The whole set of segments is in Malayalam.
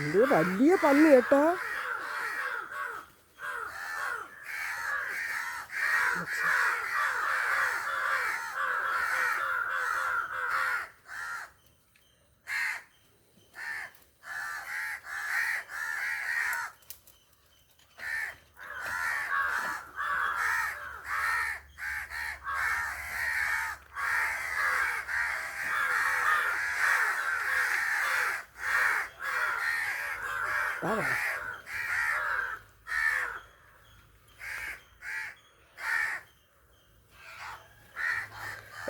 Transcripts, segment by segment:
ഇത് വലിയ പന്നി കേട്ടോ.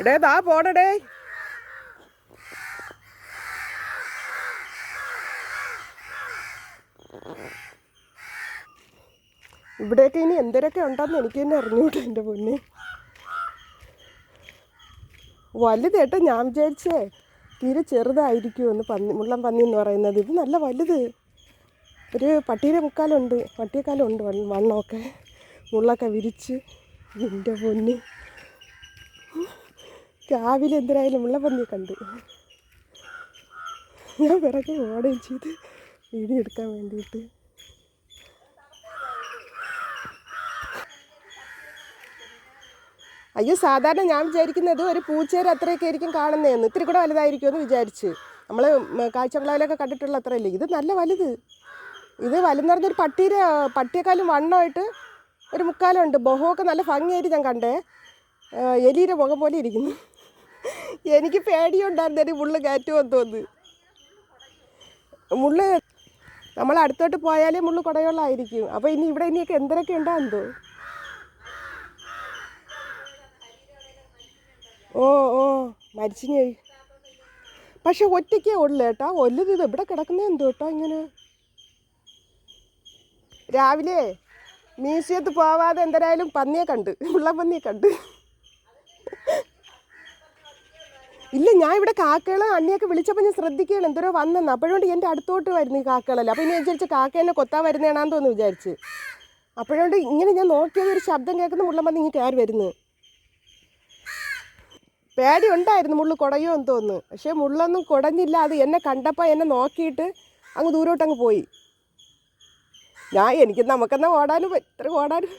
എടേ ദാ പോണടേ. ഇവിടെയൊക്കെ ഇനി എന്തൊക്കെ ഉണ്ടെന്ന് എനിക്ക് തന്നെ അറിഞ്ഞൂട്ടോ എൻ്റെ പൊന്നെ. വലുത് കേട്ടോ. ഞാൻ വിചാരിച്ചേ തീരെ ചെറുതായിരിക്കുമെന്ന് മുള്ളൻ പന്നി എന്ന് പറയുന്നത്. ഇത് നല്ല വലുത്. ഒരു പട്ടിയുടെ മുക്കാലുണ്ട്, പട്ടിയെക്കാലുണ്ട് വണ്ണമൊക്കെ, മുള്ളൊക്കെ വിരിച്ച്. എൻ്റെ പൊന്ന്, രാവിലെ എന്തിനായാലും മുള്ളപ്പന്നിയെ കണ്ട് ഞാൻ പിറകെ ഓടുകയും ചെയ്ത് വീഡിയോ എടുക്കാൻ വേണ്ടിയിട്ട്. അയ്യോ, സാധാരണ ഞാൻ വിചാരിക്കുന്നത് ഒരു പൂച്ചേരെ അത്രയൊക്കെ ആയിരിക്കും കാണുന്നതെന്ന്, ഇത്തിരി കൂടെ വലുതായിരിക്കുമെന്ന് വിചാരിച്ച്. നമ്മൾ കാഴ്ചകളയിലൊക്കെ കണ്ടിട്ടുള്ള അത്രയല്ലേ. ഇത് നല്ല വലുത്. ഇത് വലുതെന്ന് പറഞ്ഞൊരു പട്ടിയെക്കാളും വണ്ണമായിട്ട് ഒരു മുക്കാലുണ്ട്. ബൊഹമൊക്കെ നല്ല ഭംഗിയായിട്ട് ഞാൻ കണ്ടേ. എലിയുടെ മുഖം പോലെ ഇരിക്കുന്നു. എനിക്ക് പേടിയുണ്ടായിരുന്നൊരു മുള്ള് കയറ്റുമെന്ന് തോന്നുന്നു. മുള്ള് നമ്മൾ അടുത്തോട്ട് പോയാലേ മുള്ള് കുടയോളായിരിക്കും. അപ്പോൾ ഇനിയൊക്കെ എന്തൊക്കെ ഉണ്ടാകുന്നോ. ഓ മരിച്ചിന്. പക്ഷെ ഒറ്റയ്ക്കേ ഉള്ളു കേട്ടോ. ഒല്ലത് ഇത് ഇവിടെ കിടക്കുന്നത് എന്തോ കേട്ടോ ഇങ്ങനെ. രാവിലെ മ്യൂസിയത്തിൽ പോവാതെ എന്തായാലും പന്നിയെ കണ്ട്, മുള്ളപ്പന്നിയെ കണ്ട്. ഇല്ല, ഞാൻ ഇവിടെ കാക്കകൾ അണ്ണിയൊക്കെ വിളിച്ചപ്പോൾ ഞാൻ ശ്രദ്ധിക്കുകയാണ് എന്തോരോ വന്നെന്ന്. അപ്പോഴുകൊണ്ട് എൻ്റെ അടുത്തോട്ട് വരുന്നു ഈ കാക്കകളല്ല. അപ്പോൾ ഇനി വിചാരിച്ച് കാക്കേനെ കൊത്താൻ വരുന്നതാണെന്ന് തോന്നുന്നു വിചാരിച്ച്. അപ്പോഴുകൊണ്ട് ഇങ്ങനെ ഞാൻ നോക്കിയത് ഒരു ശബ്ദം കേൾക്കുന്ന മുള്ളപ്പന്നി ഇങ്ങനെ കയറി വരുന്നു. പേടി ഉണ്ടായിരുന്നു മുള്ളു കുടയോ എന്ന് തോന്നുന്നു. പക്ഷേ മുള്ളൊന്നും കുടഞ്ഞില്ല. അത് എന്നെ കണ്ടപ്പോൾ എന്നെ നോക്കിയിട്ട് അങ്ങ് ദൂരോട്ടങ്ങ് പോയി. നമുക്കെന്നാ ഓടാനും എത്ര ഓടാനും.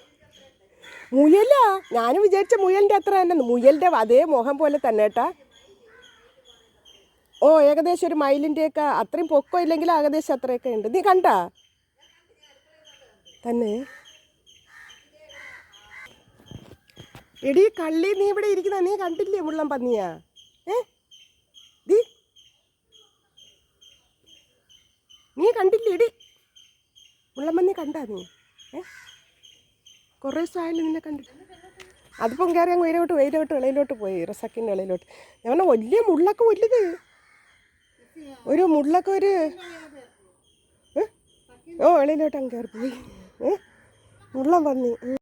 മുയലാ? ഞാനും വിചാരിച്ച മുയലിൻ്റെ അത്ര തന്നെ, മുയലിൻ്റെ അതേ മുഖം പോലെ തന്നെ കേട്ടാ. ഏകദേശം ഒരു മൈലിൻ്റെയൊക്കെ അത്രയും പൊക്കം ഇല്ലെങ്കിലും ഏകദേശം അത്രയൊക്കെ ഉണ്ട്. നീ കണ്ടാ തന്നെ? എടീ കള്ളി, നീ ഇവിടെ ഇരിക്കുന്ന നീ കണ്ടില്ലേ മുള്ളൻ പന്നിയാ? നീ കണ്ടില്ലേ എടി മുള്ളൻ പന്നി? കണ്ടാ നീ? കുറേ ദിവസമായാലും നിന്നെ കണ്ടിട്ട്. അതിപ്പം കയറി അങ്ങ് വെയിലോട്ട് പോയി, റസാക്കിൻ്റെ ഇളയിലോട്ട്. ഞാൻ പറഞ്ഞാൽ വലിയ മുള്ളൊക്കെ വലുത്. ഒരു മുള്ളൊക്കെ ഇളയിലോട്ട് അങ്ങ് കയറി പോയി മുള്ളൻ പന്നി.